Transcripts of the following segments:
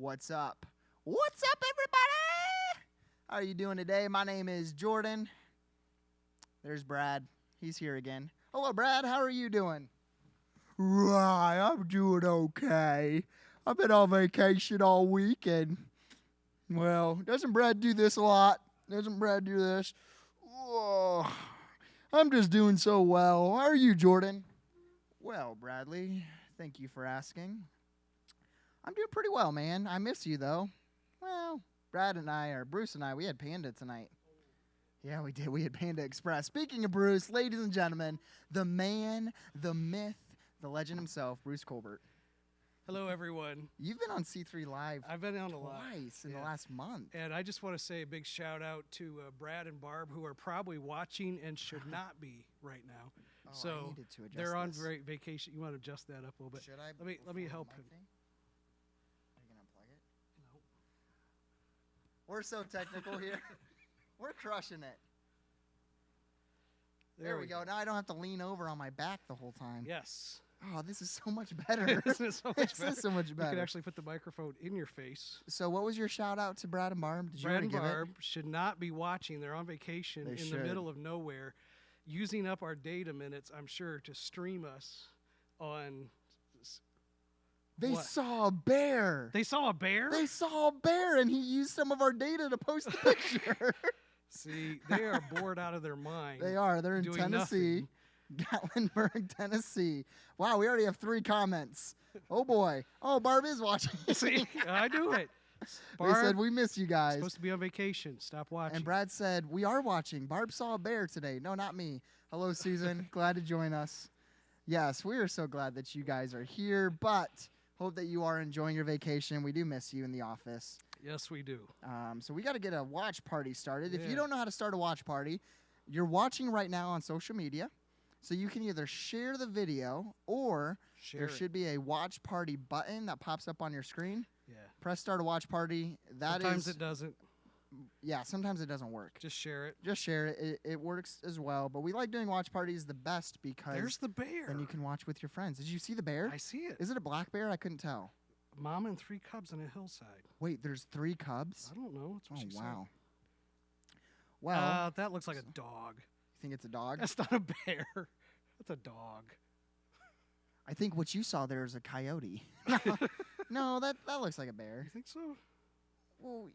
What's up? What's up, everybody? How are you doing today? My name is Jordan. There's Brad. He's here again. Hello, Brad. How are you doing? Right, I'm doing okay. I've been on vacation all week, and, well, doesn't Brad do this a lot? Doesn't Brad do this? Oh, I'm just doing so well. How are you, Jordan? Well, Bradley, thank you for asking. I'm doing pretty well, man. I miss you, though. Well, Bruce and I, we had Panda tonight. Yeah, we did. We had Panda Express. Speaking of Bruce, ladies and gentlemen, the man, the myth, the legend himself, Bruce Colbert. Hello, everyone. You've been on C3 Live I've been on a lot. twice in the last month. And I just want to say a big shout out to Brad and Barb, who are probably watching and should not be right now. Oh, I So needed to adjust they're on this. vacation. You want to adjust that up a little bit? Should I? Let me before help my him. thing? Are you going to unplug it? We're so technical here. We're crushing it. There we go. Now I don't have to lean over on my back the whole time. Yes. Oh, this is so much better. Isn't it so much This better? is so much You better. can actually put the microphone in your face. So what was your shout out to Brad and Barb? Did you Brad already and give Barb should not be watching. They're on vacation They in should. the middle of nowhere, using up our data minutes, I'm sure, to stream us on. They What? saw a bear. They saw a bear? They saw a bear, and he used some of our data to post the picture. See, they are bored out of their mind. They are. They're in doing Tennessee, Gatlinburg, Tennessee. Wow, we already have 3 comments. Oh boy. Oh, Barb is watching. See, I do it. They Barb, said we miss you guys. supposed to be on vacation. Stop watching. And Brad said we are watching. Barb saw a bear today. No, not me. Hello, Susan. Glad to join us. Yes, we are so glad that you guys are here, but hope that you are enjoying your vacation. We do miss you in the office. Yes, we do. So we got to get a watch party started. If you Yeah. don't know how to start a watch party, you're watching right now on social media. So you can either share the video or Share there it. should be a watch party button that pops up on your screen. Yeah. Press start a watch party. Sometimes it doesn't. Yeah, sometimes it doesn't work. Just share it. Just share it. It works as well. But we like doing watch parties the best because There's the bear. then you can watch with your friends. Did you see the bear? I see it. Is it a black bear? I couldn't tell. Mom and 3 cubs on a hillside. Wait, there's 3 cubs? I don't know. That's what Oh, she wow. said. Well, That looks like a dog. you think it's a dog? That's not a bear. That's a dog. I think what you saw there is a coyote. No, that looks like a bear. You think so? Well,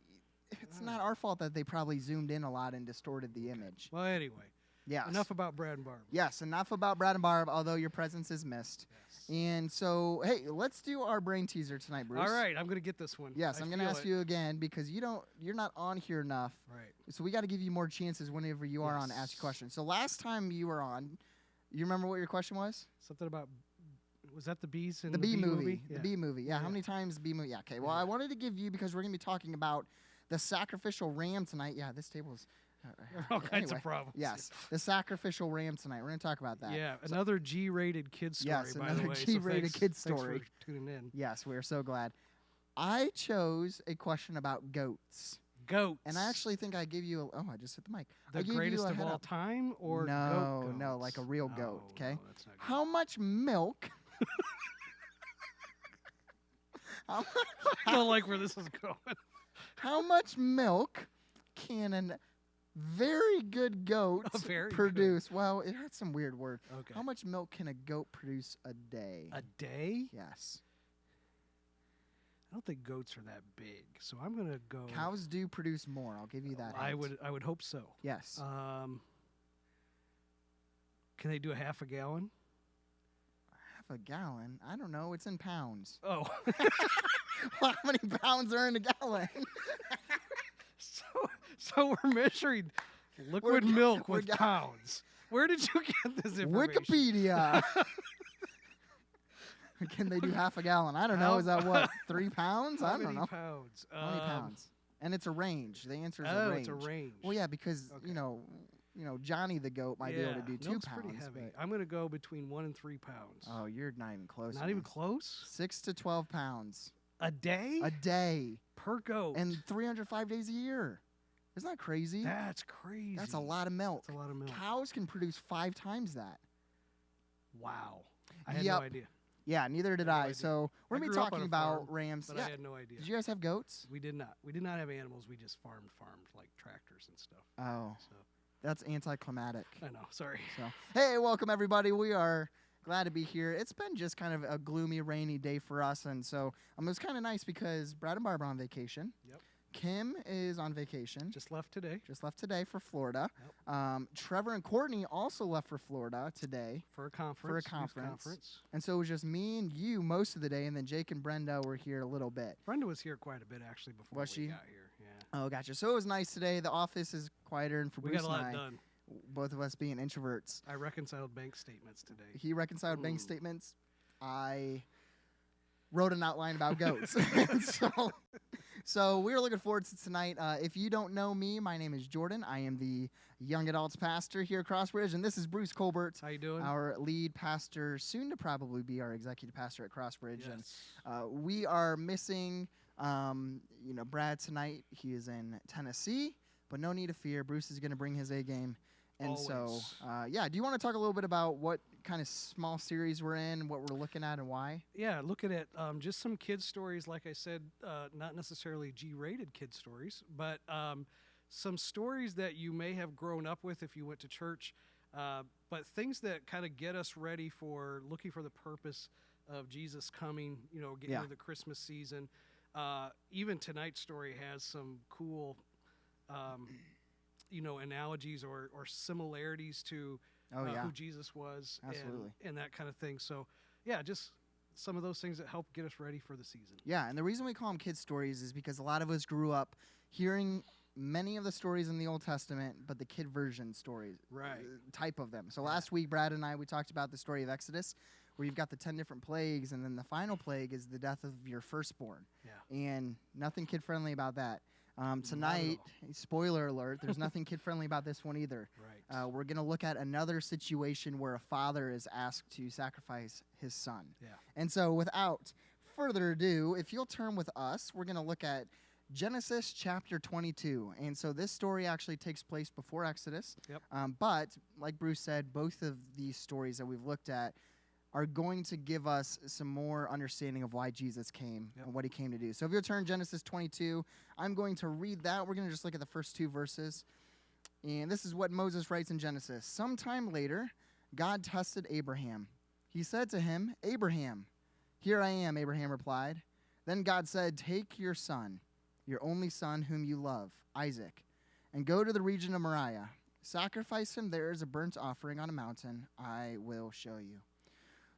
it's not our fault that they probably zoomed in a lot and distorted the image. Well, anyway. Yes. Enough about Brad and Barb. Yes, enough about Brad and Barb, although your presence is missed. Yes. And so, hey, let's do our brain teaser tonight, Bruce. All right, I'm going to get this one. Yes, I I'm going to feel ask it. you again because you're not on here enough. Right. So we got to give you more chances whenever you are on to ask Yes. questions. So last time you were on, you remember what your question was? Something about, was that the bees in The Bee movie. Yeah. The Bee movie. Yeah, how Yeah. many times the Bee movie? Yeah, okay. Well, Yeah. I wanted to give you, because we're going to be talking about the sacrificial ram tonight. Yeah, this table's... All kinds anyway, of problems. Yes, the sacrificial ram tonight. We're going to talk about that. Yeah, another G-rated kid story, Yes, by another the way. So G-rated thanks- kid thanks story. for tuning in. Yes, we are so glad. I chose a question about goats. Goats. And I actually think I gave you a... Oh, I just hit the mic. I the gave you greatest a of head all up. time, or No, goat no, goats? like a real goat, No, okay? no, that's not good. How much milk... how, I don't like where this is going. how much milk can a very good goat A very good. produce? Well, it had some weird word. Okay. How much milk can a goat produce a day? A day? Yes. I don't think goats are that big, so I'm gonna go. Cows do produce more. I'll give you that. I hint. would hope so. Yes. Can they do a half a gallon? Half a gallon? I don't know. It's in pounds. Oh, How many pounds are in a gallon? so we're measuring liquid We're- milk we're with ga- pounds. Where did you get this information? Wikipedia. Can they do half a gallon? I don't know. How- Is that what? 3 pounds? How I don't many know. pounds? How many pounds? And it's a range. The answer is Oh, a range. it's a range. Well, yeah, because Okay. you know, Johnny the goat might be able to do 2 milk's pounds. pretty heavy. but- I'm gonna go between 1 and 3 pounds. oh, you're not even close. Not man. even close. 6 to 12 pounds A day a day per goat. and 305 days a year. Isn't that crazy? that's crazy. That's a lot of milk. That's a lot of milk. Cows can produce 5 times that. Wow. I had Yep. no idea. Yeah, neither did No I. idea. So we're I going to be grew up on talking a about farm, Rams. But Yeah. I had no idea. Did you guys have goats? We did not. We did not have animals. We just farmed like tractors and stuff. Oh, So that's anticlimactic. I know. Sorry. So, hey, welcome everybody. We are glad to be here. It's been just kind of a gloomy, rainy day for us, and so it was kind of nice because Brad and Barb are on vacation. Yep. Kim is on vacation. Just left today Just left today for Florida. Yep. Trevor and Courtney also left for Florida today. for a conference. For a youth conference. And so it was just me and you most of the day, and then Jake and Brenda were here a little bit. Brenda was here quite a bit actually before Was we she? got here. Yeah. Oh, gotcha. So it was nice today. The office is quieter, and for We Bruce got a lot and I, done. both of us being introverts, I reconciled bank statements today. he reconciled bank Ooh. statements. I wrote an outline about goats. So we're looking forward to tonight. If you don't know me, my name is Jordan. I am the young adults pastor here at Crossbridge, and this is Bruce Colbert, How you doing? our lead pastor, soon to probably be our executive pastor at Crossbridge. Yes. And we are missing, Brad tonight. He is in Tennessee, but no need to fear. Bruce is going to bring his A game. And Always. do you want to talk a little bit about what kind of small series we're in, what we're looking at, and why? Yeah, looking at just some kids stories. Like I said, not necessarily G-rated kid stories, but some stories that you may have grown up with if you went to church, but things that kind of get us ready for looking for the purpose of Jesus coming. Getting Yeah. into the Christmas season. Even tonight's story has some cool. Analogies or similarities to who Jesus was Absolutely. and that kind of thing. So, yeah, just some of those things that help get us ready for the season. Yeah, and the reason we call them kid stories is because a lot of us grew up hearing many of the stories in the Old Testament, but the kid version stories, Right. type of them. So Yeah. last week, Brad and I, we talked about the story of Exodus, where you've got the 10 different plagues, and then the final plague is the death of your firstborn. Yeah. And nothing kid-friendly about that. Not at Tonight, spoiler alert, there's nothing kid-friendly about this one either. Right. We're going to look at another situation where a father is asked to sacrifice his son. Yeah. And so without further ado, if you'll turn with us, we're going to look at Genesis chapter 22. And so this story actually takes place before Exodus. Yep. But like Bruce said, both of these stories that we've looked at are going to give us some more understanding of why Jesus came Yep. and what he came to do. So if you'll turn Genesis 22, I'm going to read that. We're going to just look at the first two verses. And this is what Moses writes in Genesis. Sometime later, God tested Abraham. He said to him, "Abraham." "Here I am," Abraham replied. Then God said, "Take your son, your only son whom you love, Isaac, and go to the region of Moriah. Sacrifice him there as a burnt offering on a mountain I will show you."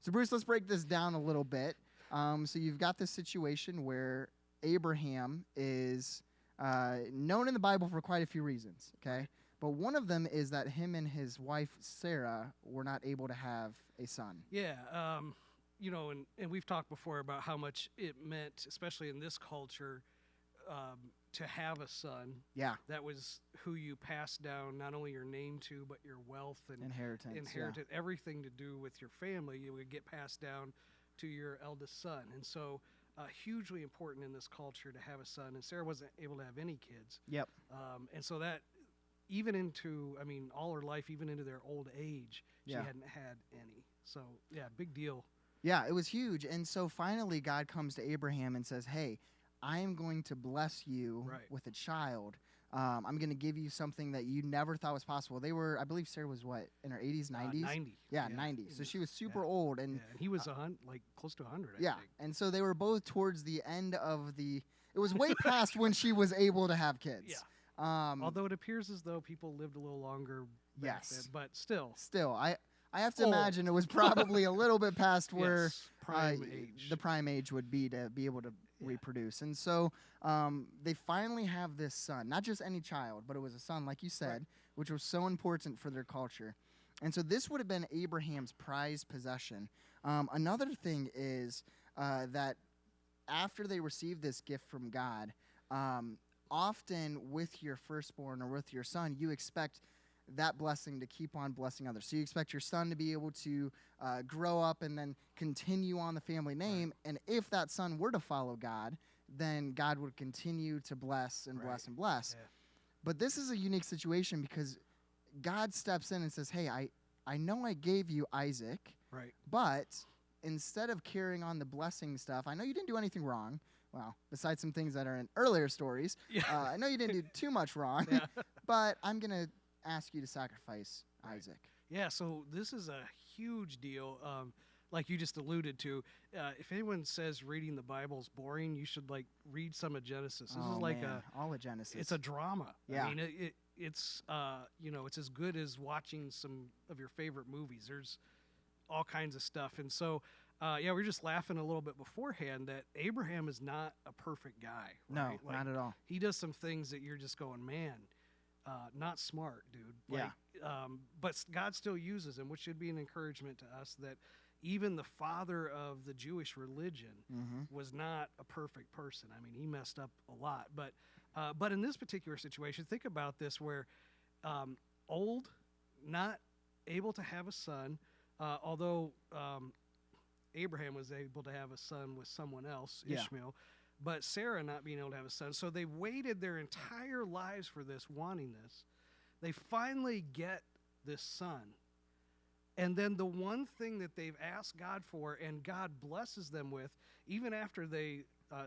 So, Bruce, let's break this down a little bit. So you've got this situation where Abraham is known in the Bible for quite a few reasons, okay? But one of them is that him and his wife, Sarah, were not able to have a son. Yeah. And we've talked before about how much it meant, especially in this culture, to have a son. Yeah, That was who you passed down not only your name to, but your wealth and inheritance. inherited everything to do with your family. You would get passed down to your eldest son. And so hugely important in this culture to have a son. And Sarah wasn't able to have any kids. Yeah. Yep. And so that even into, all her life, even into their old age, she Yeah. hadn't had any. So, yeah, big deal. Yeah, it was huge. And so finally, God comes to Abraham and says, "Hey, I am going to bless you Right. with a child. I'm going to give you something that you never thought was possible." They were, I believe Sarah was what, in her 80s, 90s? 90. Yeah, 90. So she was super yeah. old. And Yeah, and he was close to 100, I yeah, think. and so they were both towards the end of the, it was way past when she was able to have kids. Yeah. Although it appears as though people lived a little longer back Yes. then, but still. Still, I have to Old. imagine it was probably a little bit past where Yes, prime age. the prime age would be to be able to Yeah. reproduce. And so they finally have this son, not just any child, but it was a son, like you said, Right. which was so important for their culture. And so this would have been Abraham's prized possession. Another thing is that after they received this gift from God, often with your firstborn or with your son, you expect that blessing to keep on blessing others. So you expect your son to be able to grow up and then continue on the family name. Right. And if that son were to follow God, then God would continue to bless and bless Right. and bless. Yeah. But this is a unique situation because God steps in and says, "Hey, I know I gave you Isaac, Right. but instead of carrying on the blessing stuff, I know you didn't do anything wrong. Well, besides some things that are in earlier stories, Yeah. I know you didn't do too much wrong, Yeah. but I'm going to ask you to sacrifice Right. Isaac. Yeah, so this is a huge deal. Like you just alluded to, if anyone says reading the Bible is boring, you should like read some of Genesis. This Oh, is like man. All of Genesis. it's a drama. Yeah. I mean, it's it's as good as watching some of your favorite movies. There's all kinds of stuff, and so we were just laughing a little bit beforehand that Abraham is not a perfect guy. No, Right? Like, not at all. he does some things that you're just going, man, not smart, dude. Like, but God still uses him, which should be an encouragement to us that even the father of the Jewish religion Mm-hmm. was not a perfect person. I mean, he messed up a lot. But in this particular situation, think about this: where old, not able to have a son, although Abraham was able to have a son with someone else, Yeah. Ishmael, but Sarah not being able to have a son. So they waited their entire lives for this, wanting this. They finally get this son. And then the one thing that they've asked God for, and God blesses them with, even after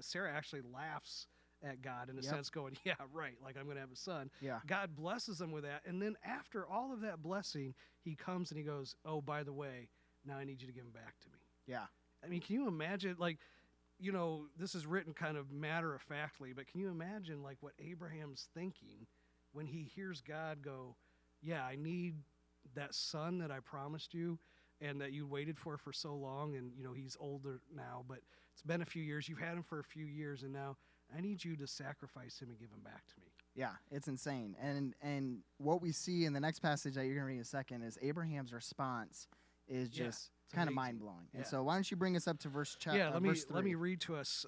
Sarah actually laughs at God in a Yep. sense, going, "Yeah, right, like I'm going to have a son." Yeah. God blesses them with that. And then after all of that blessing, he comes and he goes, "Oh, by the way, now I need you to give him back to me." Yeah. I mean, can you imagine, like, this is written kind of matter of factly, but can you imagine, like, what Abraham's thinking when he hears God go, "Yeah, I need that son that I promised you and that you waited for so long." And, he's older now, but it's been a few years. You've had him for a few years, and now I need you to sacrifice him and give him back to me. Yeah, it's insane. And what we see in the next passage that you're going to read in a second is Abraham's response is Yeah, just it's kind of amazing. mind blowing. And Yeah. so why don't you bring us up to verse Let me verse 3. let me read to us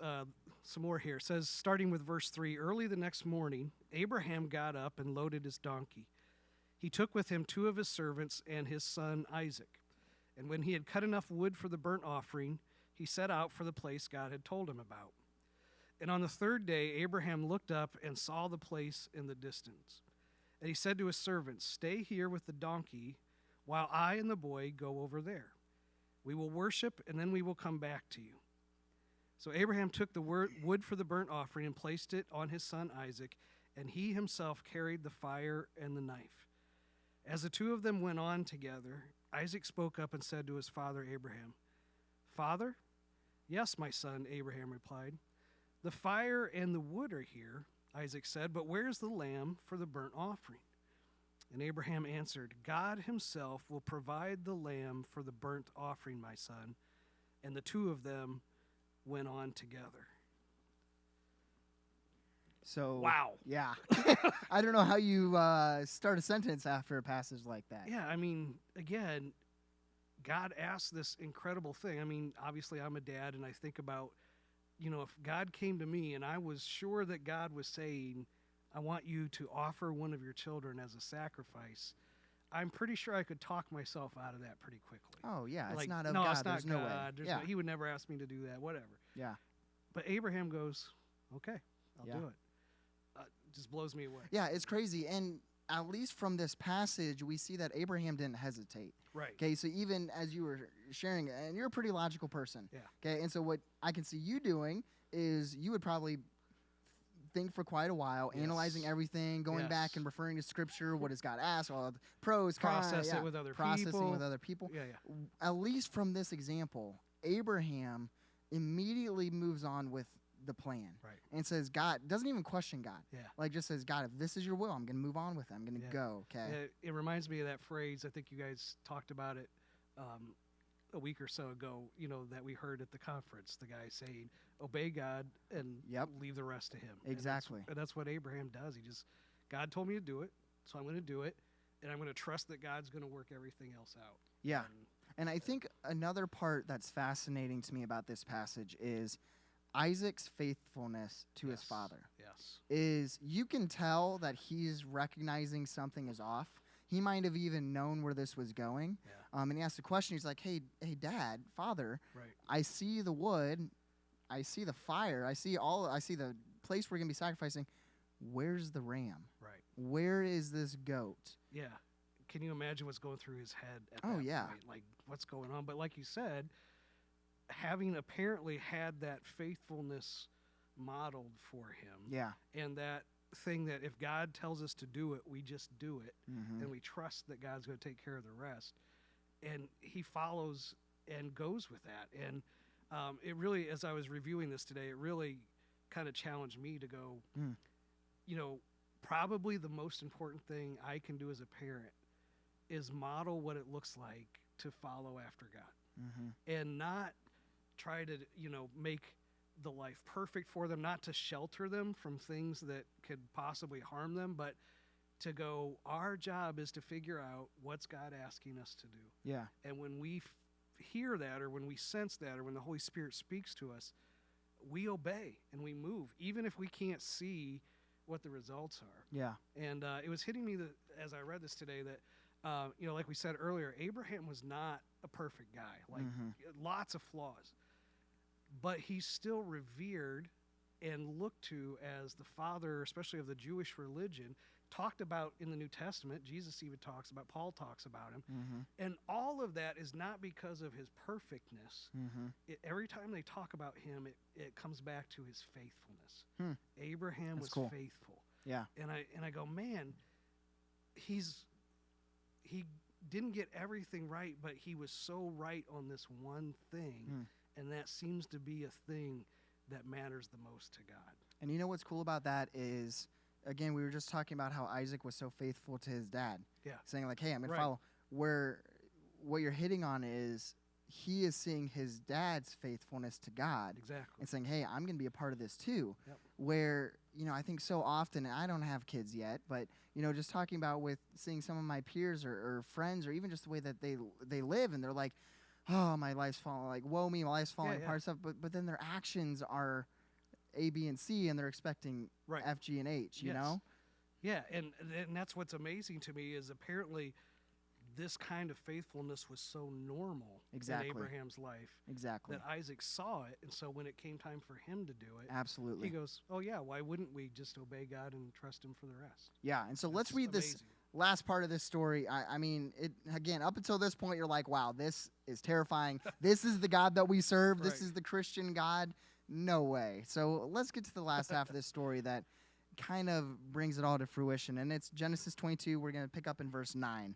some more here. It says, starting with verse 3, early the next morning, Abraham got up and loaded his donkey. He took with him 2 of his servants and his son Isaac. And when he had cut enough wood for the burnt offering, he set out for the place God had told him about. And on the 3rd day, Abraham looked up and saw the place in the distance. And he said to his servants, "Stay here with the donkey while I and the boy go over there. We will worship, and then we will come back to you." So Abraham took the wood for the burnt offering and placed it on his son Isaac, and he himself carried the fire and the knife. As the 2 of them went on together, Isaac spoke up and said to his father Abraham, "Father?" "Yes, my son," Abraham replied. "The fire and the wood are here," Isaac said, "but where's the lamb for the burnt offering?" And Abraham answered, "God himself will provide the lamb for the burnt offering, my son." And the 2 of them went on together. So Wow. Yeah. I don't know how you start a sentence after a passage like that. Yeah, I mean, again, God asked this incredible thing. I mean, obviously, I'm a dad, and I think about, if God came to me and I was sure that God was saying, "I want you to offer one of your children as a sacrifice," I'm pretty sure I could talk myself out of that pretty quickly. Oh, yeah. It's Like, not of no, God. it's not There's no way. God. Yeah. He would never ask me to do that, whatever. Yeah. But Abraham goes, "Okay, I'll Yeah. do it." Just blows me away. Yeah, it's crazy. And at least from this passage, we see that Abraham didn't hesitate. Right. Okay, so even as you were sharing it, and you're a pretty logical person. Yeah. Okay, and so what I can see you doing is you would probably think for quite a while, analyzing Yes. everything, going back Yes. and referring to scripture. What does God ask? All the pros, cons, Process yeah, it with other processing people. with other people. Yeah, yeah. At least from this example, Abraham immediately moves on with the plan. Right. And says, God, doesn't even question God. Yeah. Like just says, God, if this is your will, I'm going to move on with it. I'm going to Yeah. go. Okay. It reminds me of that phrase. I think you guys talked about it a week or so ago, that we heard at the conference. The guy saying, "Obey God and Yep. leave the rest to him." Exactly. And that's what Abraham does. God told me to do it, so I'm going to do it. And I'm going to trust that God's going to work everything else out. Yeah. And And I think another part that's fascinating to me about this passage is Isaac's faithfulness to his Yes. father. Yes. Is you can tell that he's recognizing something is off. He might have even known where this was going. Yeah. And he asked the question. He's like, hey, Dad, Father, Right. I see the wood. I see the fire. I see the place we're going to be sacrificing. Where's the ram? Right. Where is this goat? Yeah. Can you imagine what's going through his head at Oh, that yeah. point? Like, what's going on? But like you said, having apparently had that faithfulness modeled for him, Yeah. and that thing that if God tells us to do it, we just do it, Mm-hmm. and we trust that God's going to take care of the rest. And he follows and goes with that. And it really, as I was reviewing this today, it really kind of challenged me to go, Mm. you know, probably the most important thing I can do as a parent is model what it looks like to follow after God, Mm-hmm. and not try to, make the life perfect for them, not to shelter them from things that could possibly harm them, but to go, our job is to figure out what's God asking us to do. Yeah. And when we hear that, or when we sense that, or when the Holy Spirit speaks to us, we obey and we move, even if we can't see what the results are. Yeah. And it was hitting me as I read this today that, like we said earlier, Abraham was not a perfect guy, like Mhm. lots of flaws, but he's still revered and looked to as the father, especially of the Jewish religion, talked about in the New Testament. Jesus even talks about, Paul talks about him. Mm-hmm. And all of that is not because of his perfectness. Mm-hmm. Every time they talk about him, it comes back to his faithfulness. Hmm. Abraham That's was cool. faithful. Yeah. And I go, man, he didn't get everything right, but he was so right on this one thing. Hmm. And that seems to be a thing that matters the most to God. And you know what's cool about that is, again, we were just talking about how Isaac was so faithful to his dad. Yeah. Saying like, hey, I'm going Right. to follow. Where what you're hitting on is he is seeing his dad's faithfulness to God Exactly. and saying, hey, I'm going to be a part of this too. Yep. Where, I think so often, and I don't have kids yet, but, just talking about with seeing some of my peers or friends or even just the way that they live, and they're like, oh, my life's falling, like, woe me, my life's falling Yeah, apart, stuff. But then their actions are A, B, and C, and they're expecting Right. F, G, and H, you Yes. know? Yeah, and that's what's amazing to me is apparently this kind of faithfulness was so normal Exactly. in Abraham's life Exactly. that Isaac saw it, and so when it came time for him to do it, Absolutely. he goes, "Oh yeah, why wouldn't we just obey God and trust Him for the rest?" Yeah, and so let's That's read this amazing. last part of this story. I mean, it again, up until this point, you're like, wow, this is terrifying. This is the God that we serve. This Right. is the Christian God. No way. So let's get to the last half of this story that kind of brings it all to fruition. And it's Genesis 22. We're going to pick up in verse 9.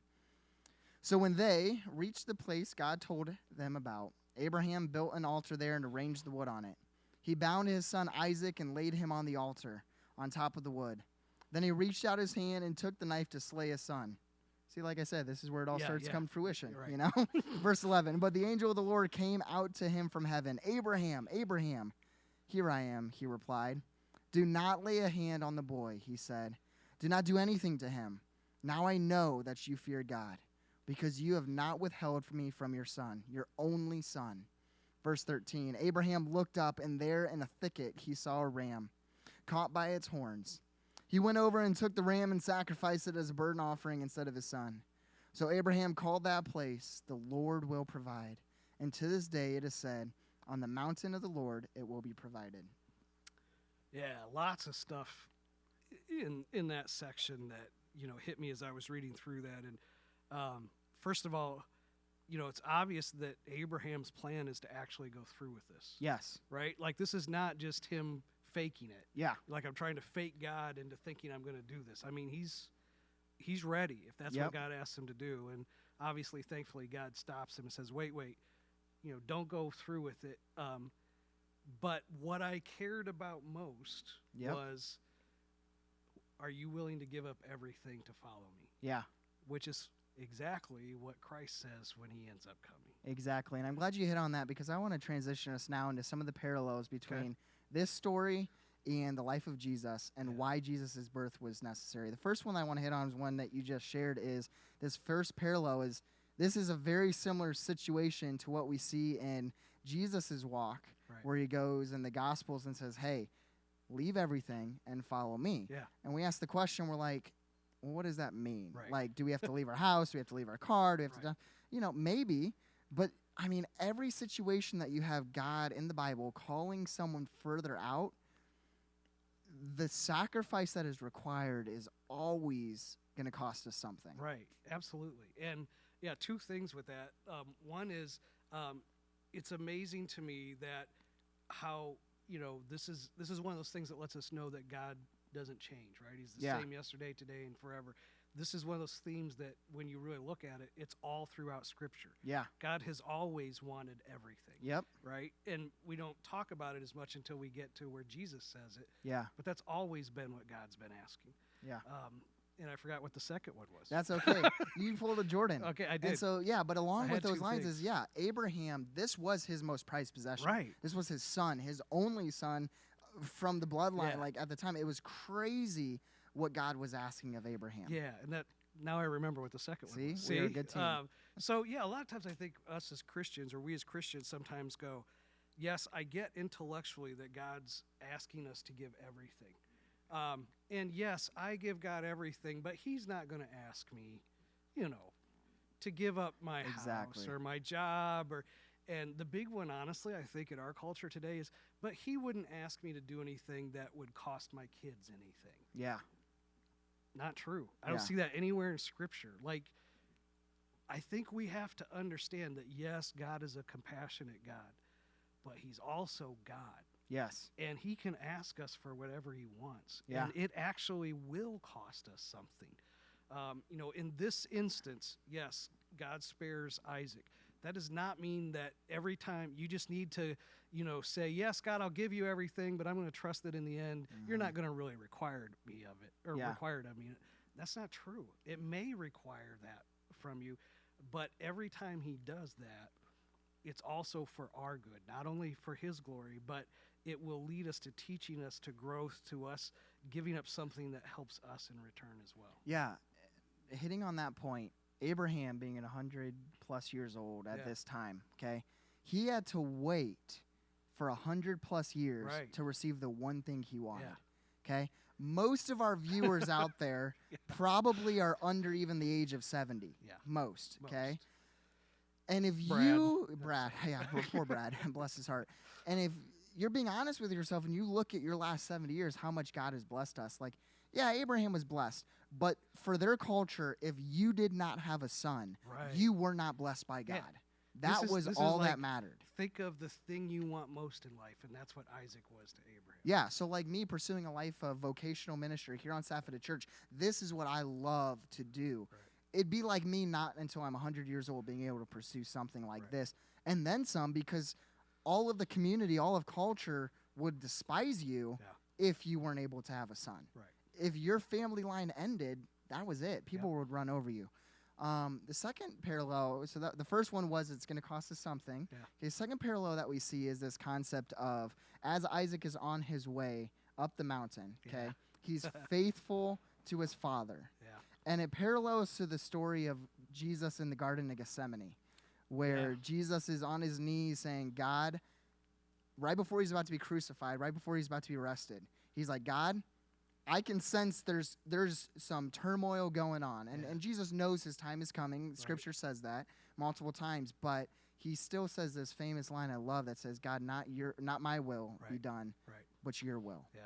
So when they reached the place God told them about, Abraham built an altar there and arranged the wood on it. He bound his son Isaac and laid him on the altar on top of the wood. Then he reached out his hand and took the knife to slay his son. See, like I said, this is where it all Yeah, starts to yeah. come to fruition, Right. Verse 11, but the angel of the Lord came out to him from heaven. Abraham, Abraham. Here I am, he replied. Do not lay a hand on the boy, he said. Do not do anything to him. Now I know that you fear God, because you have not withheld from me from your son, your only son. Verse 13, Abraham looked up, and there in a thicket he saw a ram, caught by its horns. He went over and took the ram and sacrificed it as a burnt offering instead of his son. So Abraham called that place, the Lord will provide. And to this day it is said, on the mountain of the Lord it will be provided. Yeah, lots of stuff in that section that hit me as I was reading through that. And first of all, it's obvious that Abraham's plan is to actually go through with this, Yes. right? Like this is not just him faking it. Yeah. Like I'm trying to fake God into thinking I'm going to do this. I mean, he's ready if that's Yep. what God asks him to do. And obviously, thankfully, God stops him and says, wait, don't go through with it. But what I cared about most Yep. was, are you willing to give up everything to follow me? Yeah. Which is exactly what Christ says when he ends up coming. Exactly. And I'm glad you hit on that, because I want to transition us now into some of the parallels between this story and the life of Jesus and Yeah. why Jesus' birth was necessary. The first one I want to hit on is one that you just shared. Is this first parallel is this is a very similar situation to what we see in Jesus' walk, Right. where he goes in the Gospels and says, hey, leave everything and follow me. Yeah. And we ask the question, we're like, well, what does that mean? Right. Like, do we have to leave our house? Do we have to leave our car? Do we have Right. to, maybe. But I mean, every situation that you have God in the Bible calling someone further out, the sacrifice that is required is always going to cost us something. Right, absolutely. And yeah, two things with that. One is it's amazing to me that how, this is one of those things that lets us know that God doesn't change, right? He's the Yeah. same yesterday, today, and forever. This is one of those themes that when you really look at it, it's all throughout Scripture. Yeah. God has always wanted everything, Yep. right? And we don't talk about it as much until we get to where Jesus says it, Yeah. but that's always been what God's been asking. Yeah. And I forgot what the second one was. That's okay. You pulled a Jordan. Okay, I did. And so, but I along with had those two lines things. is, Abraham, this was his most prized possession. Right. This was his son, his only son from the bloodline. Yeah. Like at the time, it was crazy what God was asking of Abraham. Yeah, and that now I remember what the second one was. See? We're a good team. So a lot of times I think us as Christians, or we as Christians, sometimes go, yes, I get intellectually that God's asking us to give everything. And yes, I give God everything, but he's not going to ask me, to give up my house or my job and the big one, honestly, I think in our culture today is, but he wouldn't ask me to do anything that would cost my kids anything. Yeah. Not true. I don't see that anywhere in Scripture. Like, I think we have to understand that, yes, God is a compassionate God, but he's also God. Yes. And he can ask us for whatever he wants. Yeah. And it actually will cost us something. In this instance, yes, God spares Isaac. That does not mean that every time you just need to, say, yes, God, I'll give you everything, but I'm going to trust that in the end, you're not going to really require me of it, or require it of me. That's not true. It may require that from you, but every time he does that, it's also for our good, not only for his glory, but it will lead us to teaching us, to growth, to us giving up something that helps us in return as well. Yeah. Hitting on that point, Abraham being 100 plus years old at this time, okay, he had to wait for 100 plus years to receive the one thing he wanted. Okay. Most of our viewers out there probably are under even the age of 70. Yeah. Most. Okay. And if Brad, poor Brad, bless his heart. And if you're being honest with yourself and you look at your last 70 years, how much God has blessed us, like, yeah, Abraham was blessed, but for their culture, if you did not have a son, you were not blessed by God. That was all that mattered. Think of the thing you want most in life, and that's what Isaac was to Abraham. Yeah, so like me pursuing a life of vocational ministry here on staff at a church, this is what I love to do. Right. It'd be like me not until I'm 100 years old being able to pursue something like this, and then some, because all of the community, all of culture would despise you if you weren't able to have a son. Right. If your family line ended, that was it. People would run over you. The second parallel, so the first one was it's going to cost us something. Yeah. Okay, second parallel that we see is this concept of as Isaac is on his way up the mountain, okay, he's faithful to his father. Yeah. And it parallels to the story of Jesus in the Garden of Gethsemane, where Jesus is on his knees saying, God, right before he's about to be crucified, right before he's about to be arrested, he's like, God, I can sense there's some turmoil going on. And Jesus knows his time is coming. Scripture says that multiple times. But he still says this famous line I love that says, God, not my will be done, but your will. Yeah.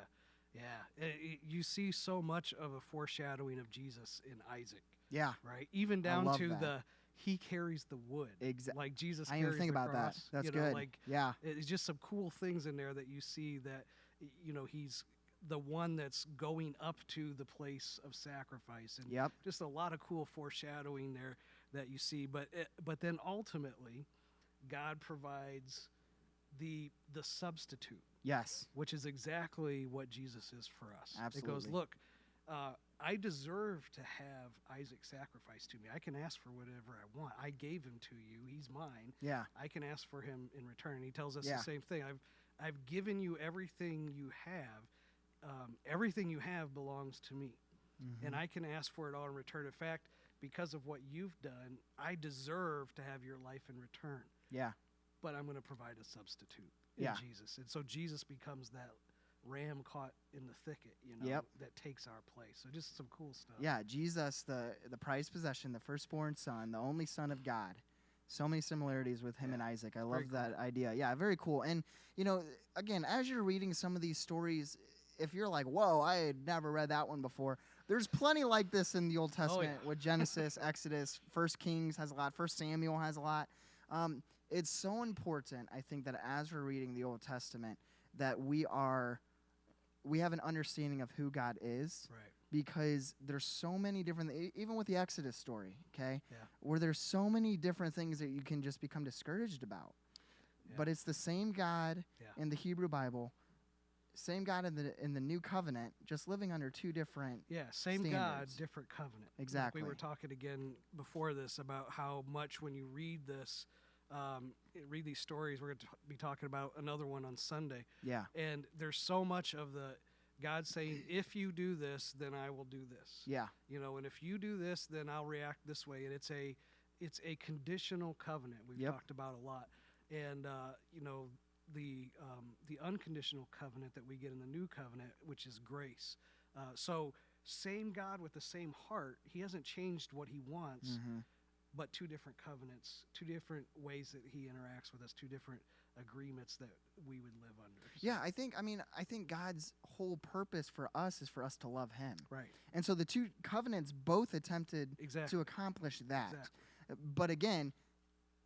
Yeah. You see so much of a foreshadowing of Jesus in Isaac. Yeah. Right? Even down to that. He carries the wood. Exactly. Like Jesus I carries didn't think the about cross. that. That's good. Like, yeah. It's just some cool things in there that you see that, he's the one that's going up to the place of sacrifice, and just a lot of cool foreshadowing there that you see. But then ultimately, God provides the substitute. Yes. Which is exactly what Jesus is for us. Absolutely. It goes, look, I deserve to have Isaac sacrificed to me. I can ask for whatever I want. I gave him to you. He's mine. Yeah. I can ask for him in return. He tells us the same thing. I've given you everything you have. Everything you have belongs to me. Mm-hmm. And I can ask for it all in return. In fact, because of what you've done, I deserve to have your life in return. Yeah. But I'm going to provide a substitute in Jesus. And so Jesus becomes that ram caught in the thicket, that takes our place. So just some cool stuff. Yeah, Jesus, the prized possession, the firstborn son, the only son of God. So many similarities with him and Isaac. I love that idea. Yeah, very cool. And, again, as you're reading some of these stories, if you're like, whoa, I had never read that one before, there's plenty like this in the Old Testament with Genesis, Exodus, 1 Kings has a lot, 1 Samuel has a lot. it's so important, I think, that as we're reading the Old Testament, that we have an understanding of who God is. Right. Because there's so many different, even with the Exodus story, okay, Yeah. where there's so many different things that you can just become discouraged about. Yeah. But it's the same God Yeah. in the Hebrew Bible, same God in the New Covenant, just living under two different. Yeah, same God, standards. different covenant. Like Exactly. we were talking again before this about how much when you read this, read these stories, we're going to be talking about another one on Sunday. Yeah. And there's so much of the God saying, if you do this, then I will do this. Yeah. You know, and if you do this, then I'll react this way. And it's a conditional covenant we've Yep. talked about a lot. And you know, the unconditional covenant that we get in the new covenant, which is grace. So same God with the same heart. He hasn't changed what he wants, but two different covenants, two different ways that he interacts with us, two different agreements that we would live under. So- Yeah, I think God's whole purpose for us is for us to love him. Right. And so the two covenants both attempted Exactly. to accomplish that. Exactly. But again,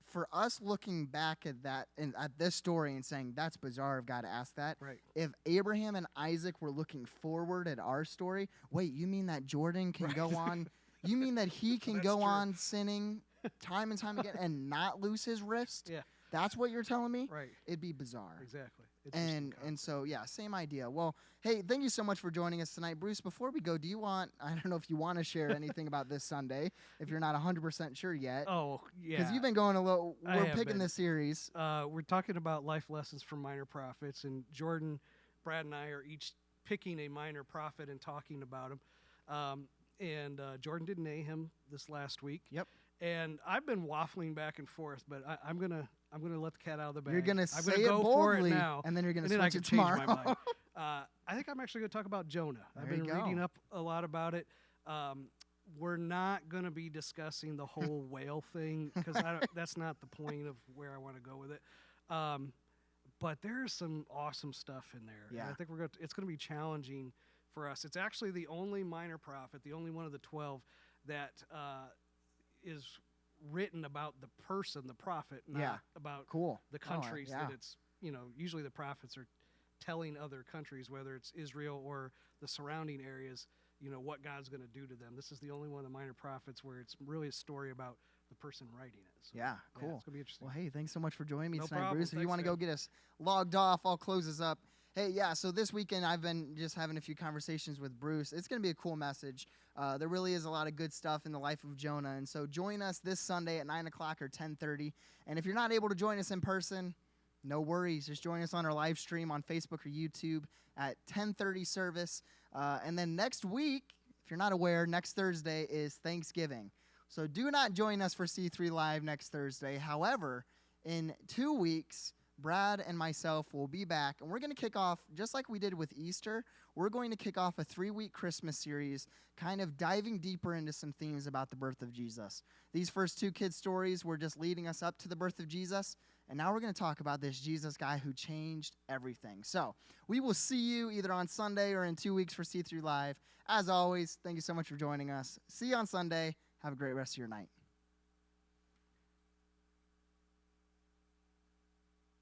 for us looking back at that and at this story and saying that's bizarre of God to ask that. Right. If Abraham and Isaac were looking forward at our story, wait, you mean that Jordan can go on? You mean that he can That's go true. on sinning time and time again and not lose his wrist? Yeah. That's what you're telling me? Right. It'd be bizarre. Exactly. It's just And so yeah, same idea. Well, hey, thank you so much for joining us tonight, Bruce. Before we go, I don't know if you want to share anything about this Sunday, if you're not 100% sure yet, Oh yeah. because you've been going a little. I We're have picking been. this series. We're talking about life lessons from minor prophets, and Jordan, Brad, and I are each picking a minor prophet and talking about him. And Jordan did Nahum this last week. Yep. And I've been waffling back and forth, but I'm gonna let the cat out of the bag. You're gonna I'm say gonna it go for boldly, it now, and then you're gonna and then I switch can it change tomorrow. my mind. I think I'm actually gonna talk about Jonah. I've There you been reading go. up a lot about it. We're not gonna be discussing the whole whale thing because that's not the point of where I want to go with it. But there's some awesome stuff in there. And Yeah. I think it's going to be challenging for us. It's actually the only minor prophet, the only one of the 12 that is written about the person, the prophet, not Yeah. about Cool. the Oh, countries yeah. that it's, usually the prophets are telling other countries, whether it's Israel or the surrounding areas, what God's going to do to them. This is the only one of the minor prophets where it's really a story about the person writing it. So, Yeah, cool. it's going to be interesting. Well, hey, thanks so much for joining me No tonight, problem. Bruce. If you Thanks, want to go man. get us logged off, I'll close us up. Hey, yeah, so this weekend I've been just having a few conversations with Bruce. It's going to be a cool message. There really is a lot of good stuff in the life of Jonah. And so join us this Sunday at 9 o'clock or 10:30. And if you're not able to join us in person, no worries. Just join us on our live stream on Facebook or YouTube at 10:30 service. And then next week, if you're not aware, next Thursday is Thanksgiving. So do not join us for C3 Live next Thursday. However, in 2 weeks, Brad and myself will be back, and we're going to kick off, just like we did with Easter, we're going to kick off a 3-week Christmas series, kind of diving deeper into some themes about the birth of Jesus. These first 2 kids' stories were just leading us up to the birth of Jesus, and now we're going to talk about this Jesus guy who changed everything. So we will see you either on Sunday or in 2 weeks for C3 Live. As always, thank you so much for joining us. See you on Sunday. Have a great rest of your night.